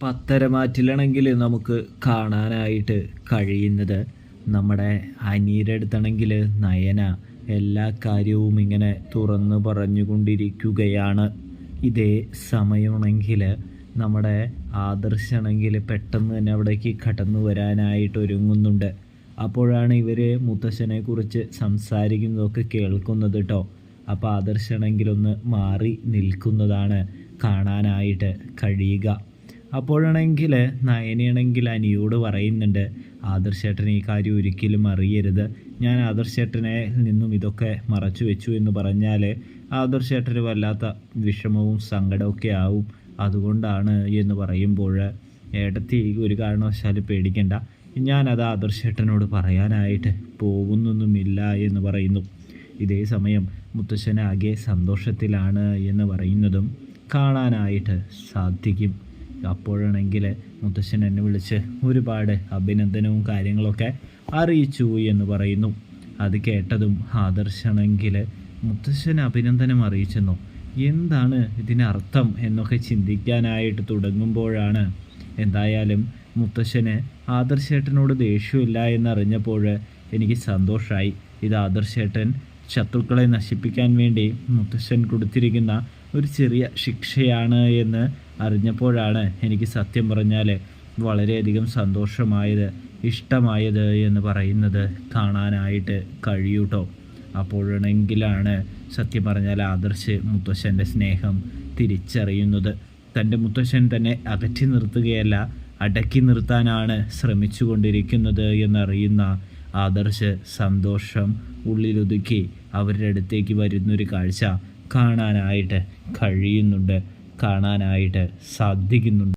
പത്തരമാറ്റിലാണെങ്കിൽ നമുക്ക് കാണാനായിട്ട് കഴിയുന്നത് നമ്മുടെ അനിയുടെ അടുത്താണെങ്കിൽ നയന എല്ലാ കാര്യവും ഇങ്ങനെ തുറന്നു പറഞ്ഞുകൊണ്ടിരിക്കുകയാണ്. ഇതേ സമയമാണെങ്കിൽ നമ്മുടെ ആദർശാണെങ്കിൽ പെട്ടെന്ന് തന്നെ അവിടേക്ക് കടന്നു വരാനായിട്ട് ഒരുങ്ങുന്നുണ്ട്. അപ്പോഴാണ് ഇവർ മുത്തശ്ശനെ കുറിച്ച് സംസാരിക്കുന്നതൊക്കെ കേൾക്കുന്നത് കേട്ടോ. അപ്പോൾ ആദർശാണെങ്കിലൊന്ന് മാറി നിൽക്കുന്നതാണ് കാണാനായിട്ട് കഴിയുക. അപ്പോഴാണെങ്കിൽ നയനയാണെങ്കിൽ അനിയോട് പറയുന്നുണ്ട്, ആദർശേട്ടൻ ഈ കാര്യം ഒരിക്കലും അറിയരുത്. ഞാൻ ആദർശേട്ടനെ നിന്നും ഇതൊക്കെ മറച്ചു വെച്ചു എന്ന് പറഞ്ഞാൽ ആദർശേട്ടന് വല്ലാത്ത വിഷമവും സങ്കടമൊക്കെ ആവും. അതുകൊണ്ടാണ് എന്ന് പറയുമ്പോൾ ഏട്ടത്തി ഒരു കാരണവശാലും പേടിക്കണ്ട, ഞാനത് ആദർശേട്ടനോട് പറയാനായിട്ട് പോകുന്നൊന്നുമില്ല എന്ന് പറയുന്നു. ഇതേ സമയം മുത്തശ്ശനാകെ സന്തോഷത്തിലാണ് എന്ന് പറയുന്നതും കാണാനായിട്ട് സാധിക്കും. അപ്പോഴാണെങ്കിൽ മുത്തശ്ശൻ എന്നെ വിളിച്ച് ഒരുപാട് അഭിനന്ദനവും കാര്യങ്ങളൊക്കെ അറിയിച്ചു എന്ന് പറയുന്നു. അത് കേട്ടതും ആദർശാണെങ്കിൽ മുത്തശ്ശൻ അഭിനന്ദനം അറിയിച്ചെന്നോ, എന്താണ് ഇതിനർത്ഥം എന്നൊക്കെ ചിന്തിക്കാനായിട്ട് തുടങ്ങുമ്പോഴാണ് എന്തായാലും മുത്തശ്ശന് ആദർശേട്ടനോട് ദേഷ്യമില്ല എന്നറിഞ്ഞപ്പോൾ എനിക്ക് സന്തോഷമായി. ഇത് ആദർശേട്ടൻ ശത്രുക്കളെ നശിപ്പിക്കാൻ വേണ്ടി മുത്തശ്ശൻ കൊടുത്തിരിക്കുന്ന ഒരു ചെറിയ ശിക്ഷയാണ് എന്ന് അറിഞ്ഞപ്പോഴാണ് എനിക്ക് സത്യം പറഞ്ഞാൽ വളരെയധികം സന്തോഷമായത്, ഇഷ്ടമായത് എന്ന് പറയുന്നത് കാണാനായിട്ട് കഴിയൂട്ടോ. അപ്പോഴാണെങ്കിലാണ് സത്യം പറഞ്ഞാൽ ആദർശ് മുത്തശ്ശൻ്റെ സ്നേഹം തിരിച്ചറിയുന്നത്. തൻ്റെ മുത്തശ്ശൻ തന്നെ അകറ്റി നിർത്തുകയല്ല, അടക്കി നിർത്താനാണ് ശ്രമിച്ചു കൊണ്ടിരിക്കുന്നത് എന്നറിയുന്ന ആദർശ് സന്തോഷം ഉള്ളിലൊതുക്കി അവരുടെ അടുത്തേക്ക് വരുന്നൊരു കാഴ്ച കാണാനായിട്ട് കഴിയുന്നുണ്ട്, കാണാനായിട്ട് സാധിക്കുന്നുണ്ട്.